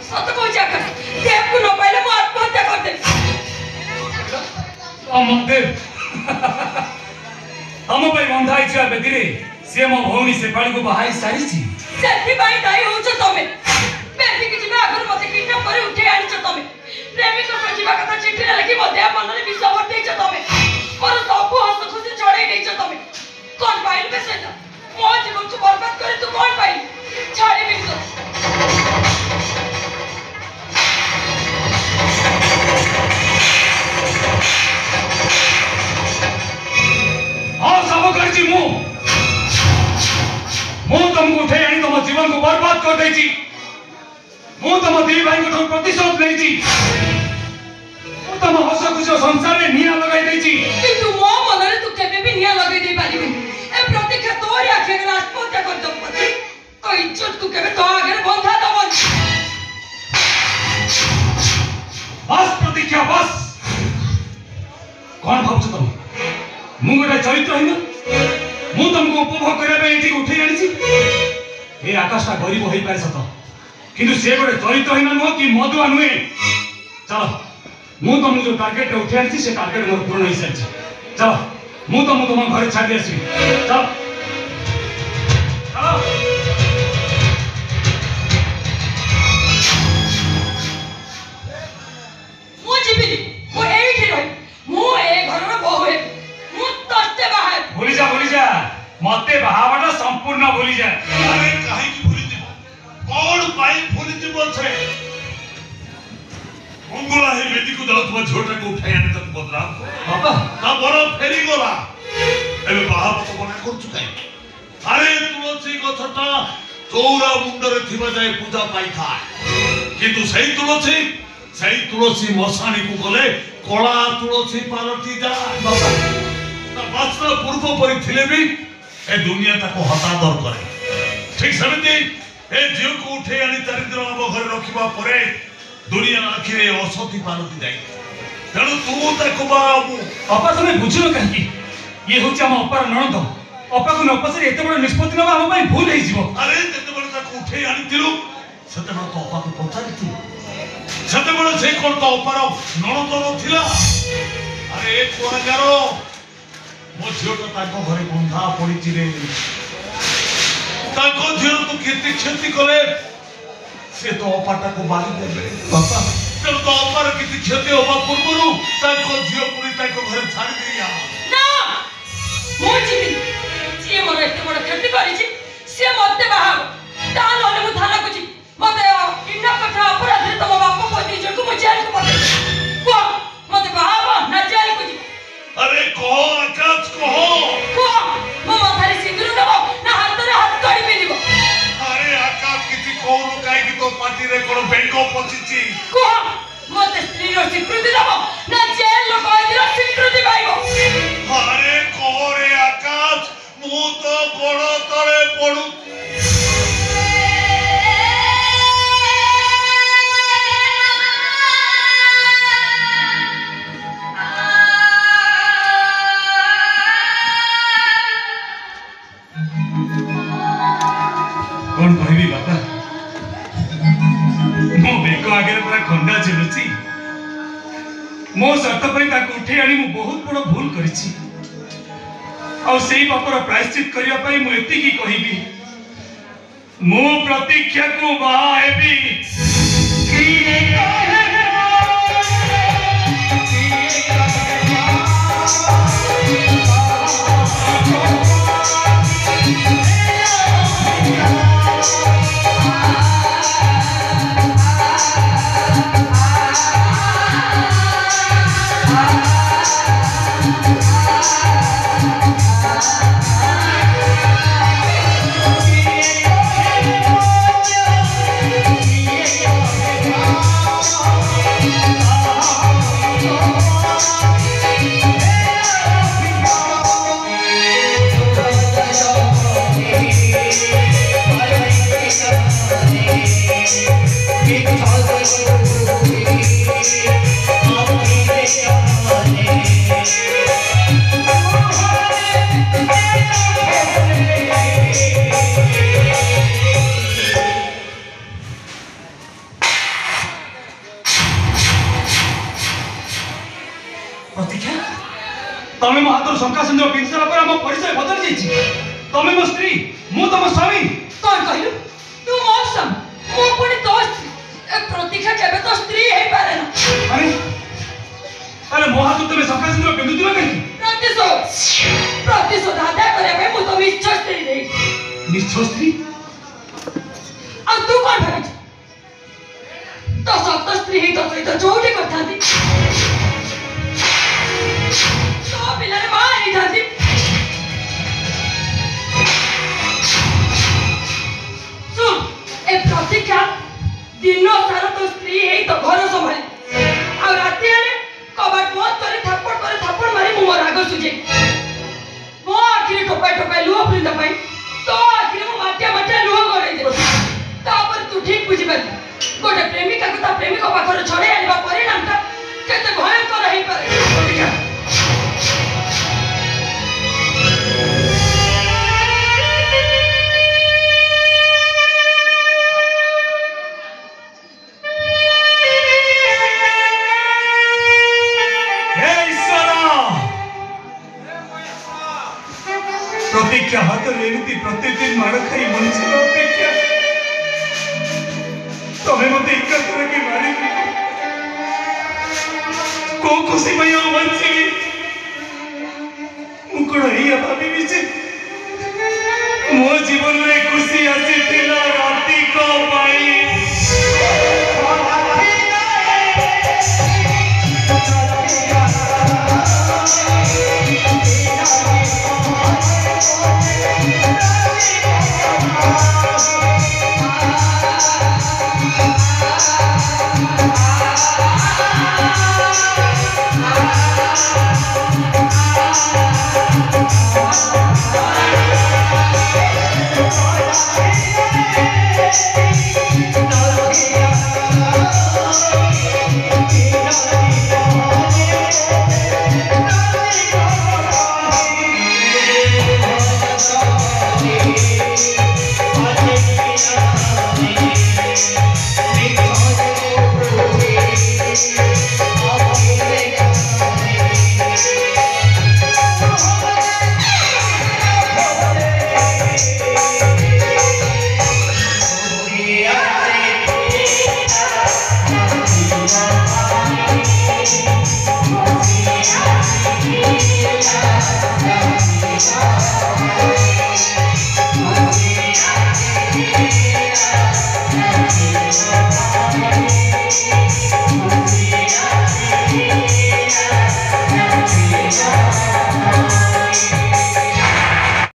सत को जाकर देव को न पाइले मु आत्महत्या कर दे अमदेव हम भाई बंधाई छुआ बेदिरे से मो भौणी से पाली को बाहाई सारी छी सेठी भाई दाई हो छ तमे बेटी के जीवा अगर मते किडनैप करे उठे आनी छ तमे प्रेमिक को जीवा कथा चिट्ठी रे लिखि मते मन रे विष भर देई छ तमे मोर सब हस खुशी छोड़े देई छ तमे कोन पाइल पे से मो जीवन को बर्बाद करे तू कोन पाइल छाड़ी बिन तो हाँ सब करची मु तुमको उठे आनी तुम जीवन को बर्बाद कर देची मु तुम दी भाई को प्रतिशोध लेची मु तुम हस खुशी संसार में निया लगाई देची किंतु मो मन रे तू केबे भी निया लगाई दे पारिबे ए प्रतीक्षा तोरी आखे के आत्महत्या कर दो पति तो इज्जत तू केबे तो आगे बंधा दबन बस प्रतीक्षा बस कौन भावछ तुम मु गोटे चरित्रहीन मु तुमको उपभोग करबे एठी उठे आनी छी ए आकाशटा गरीब होई पारे सत किंतु से गोटे चरित्रहीन नुह कि मधुआ नुहे चलो मु तुम जो टार्गेट रे उठे आनी से टार्गेट मोर पूर्ण हो सारी चलो मु तुम घर छाड़ी आसी चलो चलो मु जीबी मु एठी रही मु ए घर रो बहु हे मु तस्ते बाहर भूली जा मते बाहावाटा संपूर्ण भूली जा अरे काहे की भूली जीव कौन पाई भूली जीव छे मंगला हे बेटी को दाउतवा झोटा को उठाई आने तक बदराम बाबा ता बड़ फेरी गला एबे बाहाव को बना कर चुकाई अरे तुलसी गछटा चौरा मुंडरे थिबा जाय पूजा पाई थाए किंतु सही तुलसी मसाणी को गले कला तुलसी पालटी जा बाबा ता बास्त्र पूर्व परि थिले भी ए दुनिया ताको हतादर करे ठीक समिति ए जीव को उठे आनी दरिद्र हम घर रखिबा परे दुनिया आखिरे असती पालटी जाई तेणु तू ताको बाबू अपा तुम बुझिलो कहीं ये होची हम अपार नणद अपा को नपसरे एते बड़ निष्पत्ति नबा हम पई भूल हेई जीवो अरे जते बड़ ताको उठे आनी तिलु सते बड़ तो अपा को पचारि थी सते बड़ से कोन तो अपार नणद नथिला अरे ए कोरगारो मो झियोटा ताको घरे बंधा पड़ी रे ताको झियो तो केते क्षति करे से तो अपाटा को बाली देबे बाबा तेणु तो अपार किति क्षति होबा पूर्वरु ताको झियो पुरी ताको घरे छाड़ी दिया ना मु जीबी जे मोर एते बड़ क्षति करी छी से मते बाहर ता नले मु थाना को जी मते किडनैप करथा अपराध रे तम बाप को दी जको मु जेल को मते को मते बाहर ना जेल को जी अरे कहो आकाश कहो को मो माथारे सिंदूर दबो ना हाथ रे हाथ कड़ी पिनिबो अरे आकाश किछि कोन काई कि तो पार्टी रे कोन बेंको पछिछि को मते स्त्री रो स्वीकृति दबो ना जेल लो कोई दिरो स्वीकृति पाइबो अरे कहो रे आकाश मु तो गोड़ तळे पडु कौन कहबी बाबा मो बेको आगे पूरा खंडा झुलुची मो शर्त पर ताको उठे आनी मु बहुत बड़ भूल करिछि और सेही पापर प्रायश्चित करिया पई मु एति की कहिबी मु प्रतीक्षा को बाहा हेबी तमे मो हाथ शंका सिंधु पिंधि सारा पर आम परिचय बदल जाइछि तमे मो स्त्री मु तम स्वामी कौन कहलु तू मो स्वामी मो पुणी तो स्त्री ए प्रतीक्षा केबे तो स्त्री हे पारे ना अरे अरे मो हाथ तमे शंका सिंधु पिंधु दिबा कहि प्रतिशोध आदाय करे भाई मु तो मिछ स्त्री रे निश्चय स्त्री आ तू कौन भाबिछ तो सप्त स्त्री ही तो सहित जोडी करथांती तो पिलारे मां ही थांती सुन ए प्रतीक्षा दिन सारा तो स्त्री ही तो घर संभाली आ राती हेले कबाट बंद करे थप्पड़ मारी मु राग सुझे मो आखिरे टोपाई टोपाई लुह प्रिंदा पाई तो आखिरे मु माटिया लुह गड़ाई दे तापर तू ठीक बुझी पार गोटे प्रेमिका को ता प्रेमिक पाखर छड़े आनिबा परिणामटा केते भयंकर हेई पारे प्रतीक्षा हाथ एमती प्रतिदिन माड़ खाई मनुष्य अपेक्षा तमें मत एक मारी को खुशी वंशी